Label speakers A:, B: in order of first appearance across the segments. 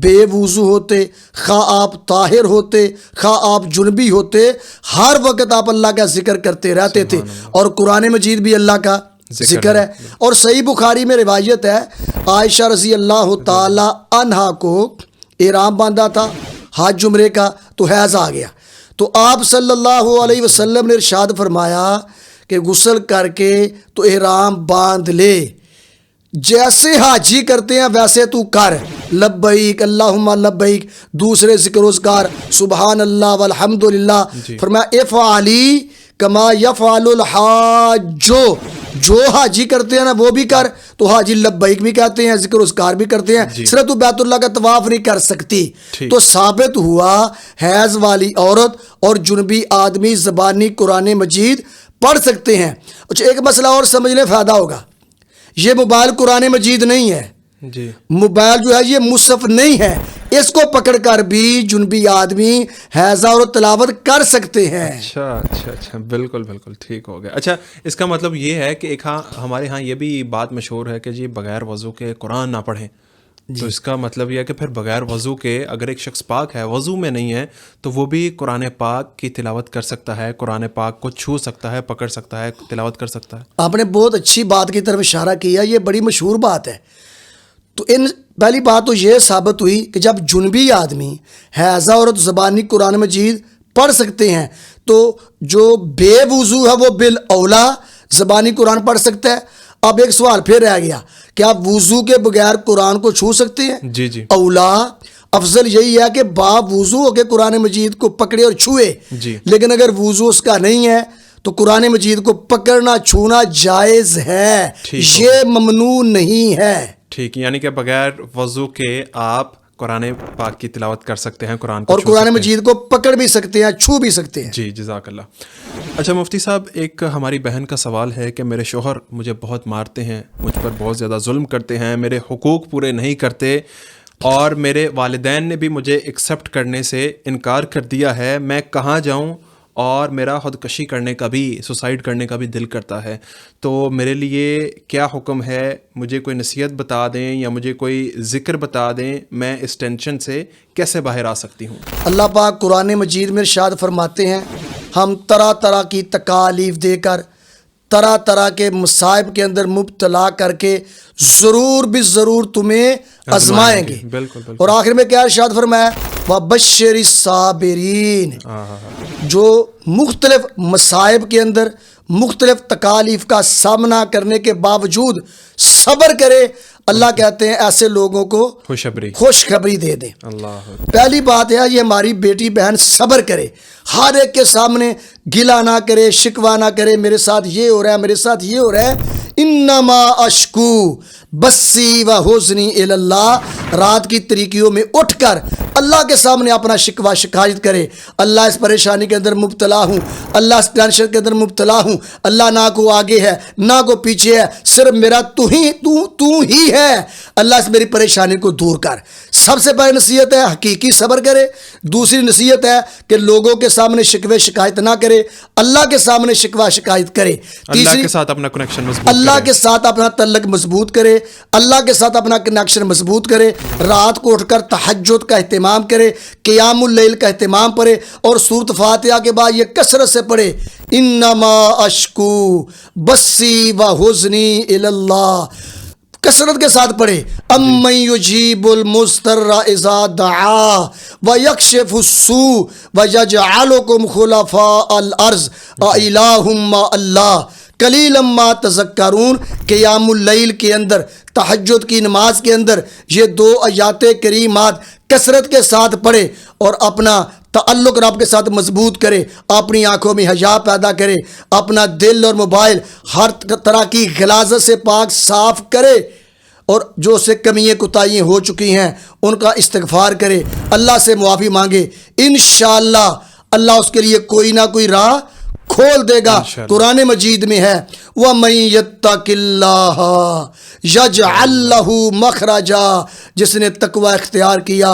A: بے وضو ہوتے، خواہ آپ طاہر ہوتے، خواہ آپ جنبی ہوتے، ہر وقت آپ اللہ کا ذکر کرتے رہتے تھے. اور قرآن مجید بھی اللہ کا ذکر ہے. اور صحیح بخاری میں روایت ہے، عائشہ رضی اللہ تعالی عنہا کو احرام باندھا تھا حج عمرے کا، تو حیض آ گیا. تو آپ صلی اللہ علیہ وسلم نے ارشاد فرمایا کہ غسل کر کے تو احرام باندھ لے، جیسے حاجی کرتے ہیں ویسے تو کر، لبیک اللہم لبیک، دوسرے ذکر اذکار سبحان اللہ والحمد للہ. فرمایا افعلی کما یفعل الحاج، جو حاجی کرتے ہیں نا وہ بھی کر. تو حاجی لبیک بھی کہتے ہیں، ذکر اذکار بھی کرتے ہیں، صرف تو بیت اللہ کا طواف نہیں کر سکتی. تو ثابت ہوا حیض والی عورت اور جنبی آدمی زبانی قرآن مجید پڑھ سکتے ہیں. اچھا ایک مسئلہ اور سمجھنے فائدہ ہوگا، یہ موبائل قرآن مجید نہیں ہے، موبائل جو ہے یہ مصحف نہیں ہے، اس کو پکڑ کر بھی جنبی آدمی حیضہ اور تلاوت کر سکتے ہیں.
B: اچھا بالکل ٹھیک ہو گیا. اچھا اس کا مطلب یہ ہے کہ ایک ہمارے ہاں یہ بھی بات مشہور ہے کہ جی بغیر وضو کے قرآن نہ پڑھیں. تو اس کا مطلب یہ ہے کہ پھر بغیر وضو کے اگر ایک شخص پاک ہے، وضو میں نہیں ہے، تو وہ بھی قرآن پاک کی تلاوت کر سکتا ہے، قرآن پاک کو چھو سکتا ہے، پکڑ سکتا ہے، تلاوت کر سکتا ہے.
A: آپ نے بہت اچھی بات کی طرف اشارہ کیا، یہ بڑی مشہور بات ہے. تو پہلی بات تو یہ ثابت ہوئی کہ جب جنبی آدمی حیضہ عورت زبانی قرآن مجید پڑھ سکتے ہیں، تو جو بے وضو ہے وہ بالاولا زبانی قرآن پڑھ سکتا ہے. اب ایک سوال پھر رہ گیا، کیا وضو کے بغیر قرآن کو چھو سکتے ہیں؟
B: جی
A: اولا افضل یہی ہے کہ با وضو ہو کے قرآن مجید کو پکڑے اور چھوئے. لیکن اگر وضو اس کا نہیں ہے تو قرآن مجید کو پکڑنا چھونا جائز ہے، یہ ممنوع نہیں ہے.
B: ٹھیک، یعنی کہ بغیر وضو کے آپ قرآن پاک کی تلاوت کر سکتے ہیں، قرآن کو
A: اور قرآن مجید کو پکڑ بھی سکتے ہیں، چھو بھی سکتے ہیں.
B: جی جزاک اللہ. اچھا مفتی صاحب، ایک ہماری بہن کا سوال ہے کہ میرے شوہر مجھے بہت مارتے ہیں، مجھ پر بہت زیادہ ظلم کرتے ہیں، میرے حقوق پورے نہیں کرتے، اور میرے والدین نے بھی مجھے ایکسیپٹ کرنے سے انکار کر دیا ہے. میں کہاں جاؤں؟ اور میرا خودکشی کرنے کا بھی، سوسائڈ کرنے کا بھی دل کرتا ہے. تو میرے لیے کیا حکم ہے؟ مجھے کوئی نصیحت بتا دیں یا مجھے کوئی ذکر بتا دیں، میں اس ٹینشن سے کیسے باہر آ سکتی ہوں؟
A: اللہ پاک قرآن مجید میں ارشاد فرماتے ہیں، ہم طرح طرح کی تکالیف دے کر، طرح طرح کے مصائب کے اندر مبتلا کر کے ضرور بھی ضرور تمہیں آزمائیں گے.
B: بالکل.
A: اور آخر میں کیا ارشاد فرمایا؟ وَبَشِّرِ الصَّابِرِينَ، جو مختلف مصائب کے اندر مختلف تکالیف کا سامنا کرنے کے باوجود صبر کرے، اللہ کہتے ہیں ایسے لوگوں کو خوشخبری دے دیں. پہلی بات ہے یہ ہماری بیٹی بہن صبر کرے، ہر ایک کے سامنے گلا نہ کرے، شکوہ نہ کرے، میرے ساتھ یہ ہو رہا ہے، میرے ساتھ یہ ہو رہا ہے. انما اشکو بسی و حزنی الی اللہ، رات کی طریقیوں میں اٹھ کر اللہ کے سامنے اپنا شکوہ شکایت کرے. اللہ اس پریشانی کے اندر مبتلا ہوں، اللہ اس ٹینشن کے اندر مبتلا ہوں، اللہ نہ کو آگے ہے نہ کو پیچھے ہے، صرف میرا تو ہی ہے، اللہ اس میری پریشانی کو دور کر. سب سے پہلی نصیحت ہے حقیقی صبر کرے. دوسری نصیحت ہے کہ لوگوں کے سامنے شکوے شکایت نہ کرے، اللہ کے سامنے شکوہ شکایت کرے.
B: اللہ کے ساتھ اپنا کنیکشن مضبوط کرے،
A: اللہ کے ساتھ اپنا تعلق مضبوط کرے، اللہ کے ساتھ اپنا کنیکشن مضبوط کرے. رات کو اٹھ کر تہجد کا اہتمام کرے، قیام اللیل کا اہتمام کرے، اور سورۃ فاتحہ کے بعد یہ کثرت سے پڑھے، انما اشکو بسی و حزنی الی اللہ، کثرت کے ساتھ پڑھے. امن یجیب المضطر اذا دعا ویکشف السوء ویجعلکم خلفاء الارض االہ مع اللہ قلیلا ما تذکرون. قیام اللیل کے اندر، تہجد کی نماز کے اندر یہ 2 آیات کریمات کثرت کے ساتھ پڑھے اور اپنا تعلق رب کے ساتھ مضبوط کرے، اپنی آنکھوں میں حیا پیدا کرے، اپنا دل اور موبائل ہر طرح کی غلاظت سے پاک صاف کرے، اور جو سے کمیاں کوتاہیاں ہو چکی ہیں ان کا استغفار کرے، اللہ سے معافی مانگے. انشاءاللہ اللہ اس کے لیے کوئی نہ کوئی راہ کھول دے گا. قرآن مجید میں ہے وَمَن يَتَّقِ اللَّهَ يَجْعَل لَّهُ مَخْرَجًا، جس نے تقوی اختیار کیا،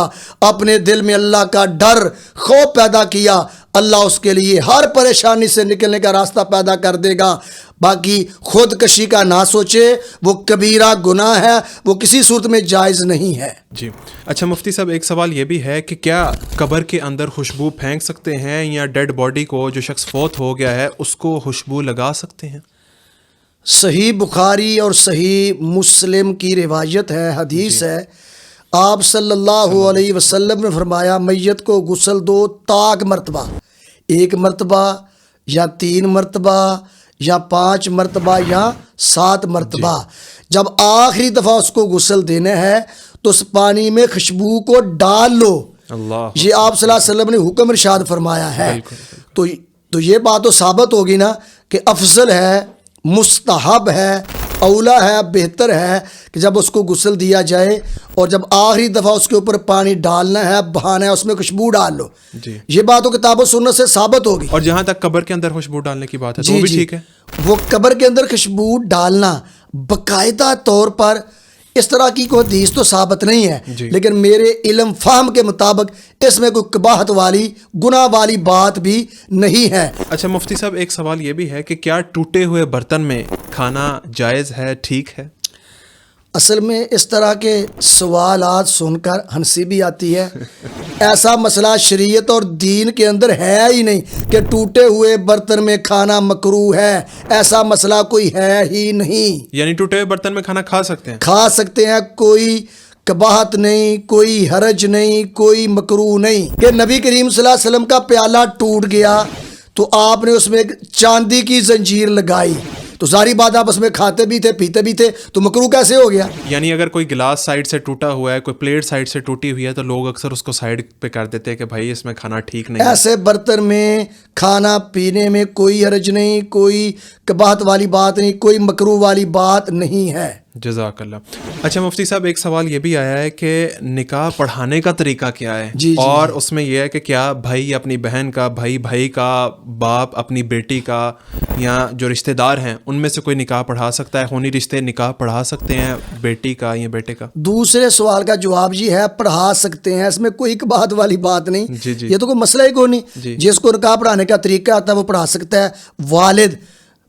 A: اپنے دل میں اللہ کا ڈر خوف پیدا کیا، اللہ اس کے لیے ہر پریشانی سے نکلنے کا راستہ پیدا کر دے گا. باقی خودکشی کا نہ سوچے، وہ کبیرہ گناہ ہے، وہ کسی صورت میں جائز نہیں ہے.
B: جی اچھا مفتی صاحب، ایک سوال یہ بھی ہے کہ کیا قبر کے اندر خوشبو پھینک سکتے ہیں، یا ڈیڈ باڈی کو جو شخص فوت ہو گیا ہے اس کو خوشبو لگا سکتے ہیں؟
A: صحیح بخاری اور صحیح مسلم کی روایت ہے، حدیث ہے. آپ صلی اللہ علیہ وسلم نے فرمایا میت کو غسل دو طاق مرتبہ، 1 مرتبہ یا 3 مرتبہ یا 5 مرتبہ یا 7 مرتبہ. جب آخری دفعہ اس کو غسل دینا ہے تو اس پانی میں خوشبو کو ڈال لو.
B: اللہ،
A: یہ آپ صلی اللہ علیہ وسلم نے حکم ارشاد فرمایا ہے. تو یہ بات تو ثابت ہوگی نا کہ افضل ہے، مستحب ہے، اولا ہے، بہتر ہے کہ جب اس کو غسل دیا جائے اور جب آخری دفعہ اس کے اوپر پانی ڈالنا ہے، بہانا ہے، اس میں خوشبو ڈال لو.
B: جی
A: یہ بات تو کتاب و سنت سے ثابت ہوگی.
B: اور جہاں تک قبر کے اندر خوشبو ڈالنے کی بات ہے تو وہ بھی ٹھیک ہے.
A: وہ قبر کے اندر خوشبو ڈالنا باقاعدہ طور پر اس طرح کی کوئی حدیث تو ثابت نہیں ہے، لیکن میرے علم فہم کے مطابق اس میں کوئی قباحت والی، گناہ والی بات بھی نہیں ہے.
B: اچھا مفتی صاحب، ایک سوال یہ بھی ہے کہ کیا ٹوٹے ہوئے برتن میں کھانا جائز ہے، ٹھیک ہے؟
A: اصل میں اس طرح کے سوالات سن کر ہنسی بھی آتی ہے. ایسا مسئلہ شریعت اور دین کے اندر ہے ہی نہیں کہ ٹوٹے ہوئے برتن میں کھانا مکروہ ہے. ایسا مسئلہ کوئی ہے ہی نہیں.
B: یعنی ٹوٹے ہوئے برتن میں کھانا کھا سکتے ہیں؟
A: کھا سکتے ہیں، کوئی قباحت نہیں، کوئی حرج نہیں، کوئی مکروہ نہیں. کہ نبی کریم صلی اللہ علیہ وسلم کا پیالہ ٹوٹ گیا تو آپ نے اس میں ایک چاندی کی زنجیر لگائی، تو ساری بات آپ اس میں کھاتے بھی تھے، پیتے بھی تھے، تو مکروہ کیسے ہو گیا؟
B: یعنی اگر کوئی گلاس سائڈ سے ٹوٹا ہوا ہے، کوئی پلیٹ سائڈ سے ٹوٹی ہوئی ہے، تو لوگ اکثر اس کو سائڈ پہ کر دیتے ہیں کہ بھائی اس میں کھانا ٹھیک نہیں ہے.
A: ایسے برتن میں کھانا پینے میں کوئی حرج نہیں، کوئی قباحت والی بات نہیں، کوئی مکروہ والی بات نہیں ہے.
B: جزاک اللہ. اچھا مفتی صاحب، ایک سوال یہ بھی آیا ہے کہ نکاح پڑھانے کا طریقہ کیا ہے؟ اور اس میں یہ ہے کہ کیا بھائی اپنی بہن کا، بھائی کا، باپ اپنی بیٹی کا، یا جو رشتہ دار ہیں ان میں سے کوئی نکاح پڑھا سکتا ہے؟ خونی رشتے نکاح پڑھا سکتے ہیں بیٹی کا یا بیٹے کا؟
A: دوسرے سوال کا جواب یہ ہے پڑھا سکتے ہیں، اس میں کوئی قباحت والی بات نہیں. یہ تو کوئی مسئلہ ہی کوئی نہیں. جس کو نکاح پڑھانے کا طریقہ آتا ہے وہ پڑھا سکتا ہے. والد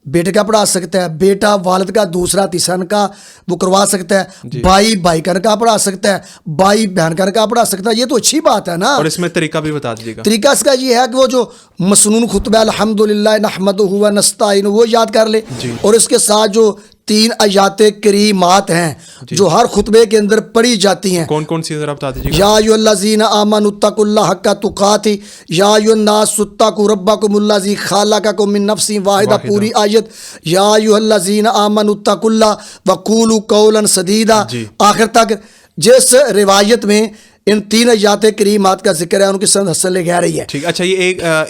A: بیٹے کا پڑھا سکتا ہے، بیٹا والد کا دوسرا تیسرا نکاح وہ کروا سکتا ہے، بھائی کا نکاح پڑھا سکتا ہے، بھائی بہن کا نکاح پڑھا سکتا ہے. یہ تو اچھی بات ہے نا.
B: اور اس میں طریقہ بھی بتا دیجیے گا.
A: طریقہ اس کا یہ ہے کہ وہ جو مسنون خطبہ الحمدللہ نحمدہ و نستعینہ وہ یاد کر لے، اور اس کے ساتھ جو 3 آیات کریمات ہیں جو ہر خطبے کے اندر پڑھی جاتی ہیں.
B: کون کون سی ذرا بتا دیجیے گا.
A: یا ایھا الذین آمنوا اتقوا اللہ حق تقاتہ، یا ایھا الناس اتقوا ربکم الذی خلقکم من نفس واحدہ، پوری آیت. یا ایھا الذین آمنوا اتقوا اللہ وقولوا قولا سدیدا، آخر تک. جس روایت میں ان 3 آیات کریمات کا ذکر ہے ان کی سند حسن لے کے آ رہی ہے.
B: ٹھیک. اچھا یہ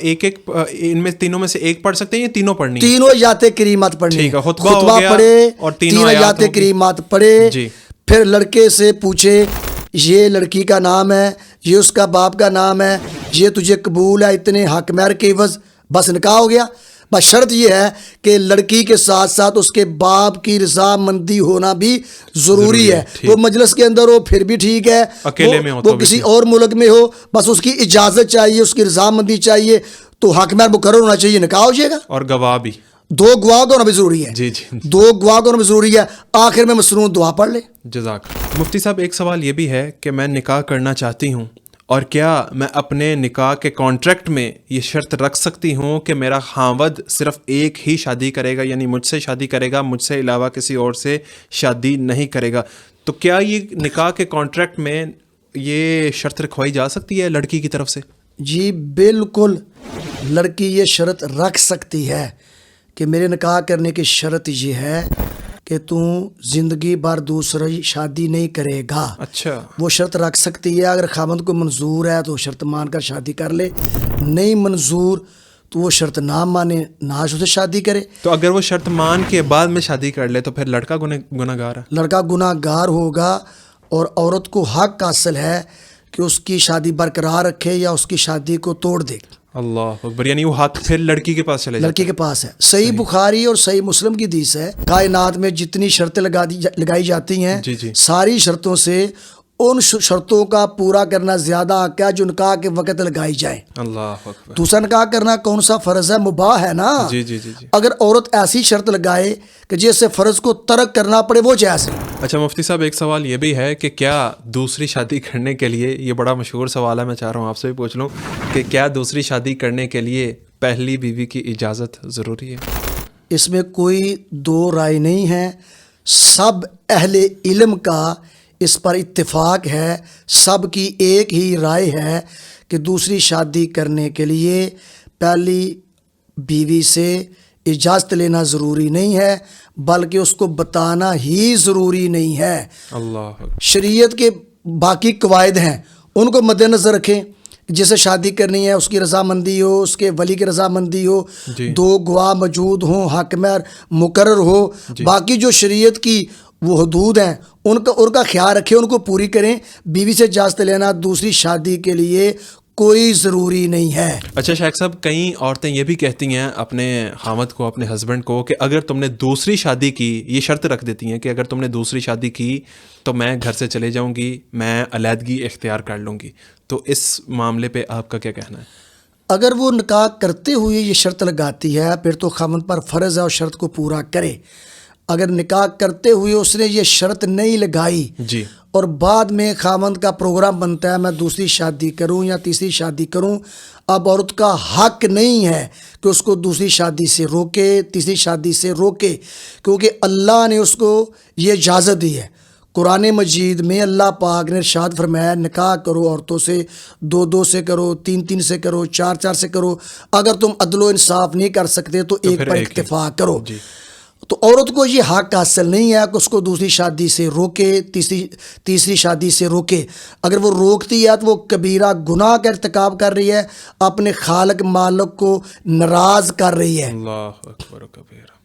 B: ایک ان میں تینوں میں سے ایک پڑھ سکتے ہیں یا تینوں پڑھنی؟
A: تینوں آیات کریمات پڑھنی.
B: ٹھیک ہے.
A: خطبہ پڑھے اور 3 آیات کریمات پڑھے. پھر لڑکے سے پوچھے یہ لڑکی کا نام ہے، یہ اس کا باپ کا نام ہے، یہ تجھے قبول ہے اتنے حق مہر کے عوض، بس نکاح ہو گیا. بس شرط یہ ہے کہ لڑکی کے ساتھ ساتھ اس کے باپ کی رضامندی ہونا بھی ضروری ہے. وہ مجلس کے اندر ہو پھر بھی ٹھیک ہے،
B: اکیلے میں ہو
A: وہ کسی اور ملک میں ہو، بس اس کی اجازت چاہیے، اس کی رضامندی چاہیے، تو حق مہر مقرر ہونا چاہیے، نکاح ہو جائے گا.
B: اور گواہ بھی
A: 2 گواہ کا ہونا بھی ضروری ہے. 2 گواہ کا ہونا بھی ضروری ہے. آخر میں مسنون دعا پڑھ لے.
B: جزاک. مفتی صاحب ایک سوال یہ بھی ہے کہ میں نکاح کرنا چاہتی ہوں، اور کیا میں اپنے نکاح کے کانٹریکٹ میں یہ شرط رکھ سکتی ہوں کہ میرا خاوند صرف ایک ہی شادی کرے گا، یعنی مجھ سے شادی کرے گا، مجھ سے علاوہ کسی اور سے شادی نہیں کرے گا؟ تو کیا یہ نکاح کے کانٹریکٹ میں یہ شرط رکھوائی جا سکتی ہے لڑکی کی طرف سے؟
A: جی بالکل، لڑکی یہ شرط رکھ سکتی ہے کہ میرے نکاح کرنے کی شرط یہ ہے کہ تو زندگی بھر دوسری شادی نہیں کرے گا.
B: اچھا،
A: وہ شرط رکھ سکتی ہے. اگر خاوند کو منظور ہے تو شرط مان کر شادی کر لے، نہیں منظور تو وہ شرط نہ مانے، نہ سے شادی کرے.
B: تو اگر وہ شرط مان کے بعد میں شادی کر لے تو پھر لڑکا گناہ گار ہے؟ لڑکا
A: گناہ گار ہوگا، اور عورت کو حق حاصل ہے کہ اس کی شادی برقرار رکھے یا اس کی شادی کو توڑ دے.
B: اللہ اکبر. یعنی وہ حق پھر لڑکی کے پاس چلے جاتا ہے.
A: لڑکی کے پاس ہے. صحیح بخاری اور صحیح مسلم کی حدیث ہے، کائنات میں جتنی شرطیں لگائی جاتی ہیں ساری شرطوں سے ان شرطوں کا پورا کرنا زیادہ حق ہے جو نکاح کے وقت لگائی جائیں.
B: اللہ اکبر.
A: دوسرا نکاح کرنا کون سا فرض ہے؟ مباح ہے نا.
B: جی جی جی جی.
A: اگر عورت ایسی شرط لگائے کہ جس سے فرض کو ترک کرنا پڑے وہ جائز ہے.
B: اچھا مفتی صاحب ایک سوال یہ بھی ہے کہ کیا دوسری شادی کرنے کے لیے، یہ بڑا مشہور سوال ہے، میں چاہ رہا ہوں آپ سے بھی پوچھ لوں کہ کیا دوسری شادی کرنے کے لیے پہلی بیوی کی اجازت ضروری ہے؟
A: اس میں کوئی دو رائے نہیں ہے. سب اہل علم کا اس پر اتفاق ہے، سب کی ایک ہی رائے ہے کہ دوسری شادی کرنے کے لیے پہلی بیوی سے اجازت لینا ضروری نہیں ہے، بلکہ اس کو بتانا ہی ضروری نہیں ہے.
B: اللہ.
A: شریعت کے باقی قواعد ہیں ان کو مد نظر رکھیں. جسے شادی کرنی ہے اس کی رضامندی ہو، اس کے ولی کی رضامندی ہو،
B: جی.
A: دو گواہ موجود ہوں، حاکم مقرر ہو.
B: جی.
A: باقی جو شریعت کی وہ حدود ہیں ان کا خیال رکھیں، ان کو پوری کریں. بیوی سے اجازت لینا دوسری شادی کے لیے کوئی ضروری نہیں ہے.
B: اچھا شیخ صاحب، کئی عورتیں یہ بھی کہتی ہیں اپنے خامد کو، اپنے ہسبینڈ کو، کہ اگر تم نے دوسری شادی کی، یہ شرط رکھ دیتی ہیں کہ اگر تم نے دوسری شادی کی تو میں گھر سے چلے جاؤں گی، میں علیحدگی اختیار کر لوں گی. تو اس معاملے پہ آپ کا کیا کہنا ہے؟
A: اگر وہ نکاح کرتے ہوئے یہ شرط لگاتی ہے پھر تو خامد پر فرض ہے اور شرط کو پورا کرے. اگر نکاح کرتے ہوئے اس نے یہ شرط نہیں لگائی
B: جی،
A: اور بعد میں خامند کا پروگرام بنتا ہے میں دوسری شادی کروں یا تیسری شادی کروں، اب عورت کا حق نہیں ہے کہ اس کو دوسری شادی سے روکے، تیسری شادی سے روکے، کیونکہ اللہ نے اس کو یہ اجازت دی ہے. قرآن مجید میں اللہ پاک نے ارشاد فرمایا نکاح کرو عورتوں سے، دو دو سے کرو، تین تین سے کرو، چار چار سے کرو. اگر تم عدل و انصاف نہیں کر سکتے تو ایک پر اکتفا کرو.
B: جی.
A: تو عورت کو یہ حق حاصل نہیں ہے کہ اس کو دوسری شادی سے روکے، تیسری شادی سے روکے. اگر وہ روکتی ہے تو وہ کبیرہ گناہ کا ارتکاب کر رہی ہے، اپنے خالق مالک کو ناراض کر رہی ہے.
B: اللہ اکبر و کبیرہ.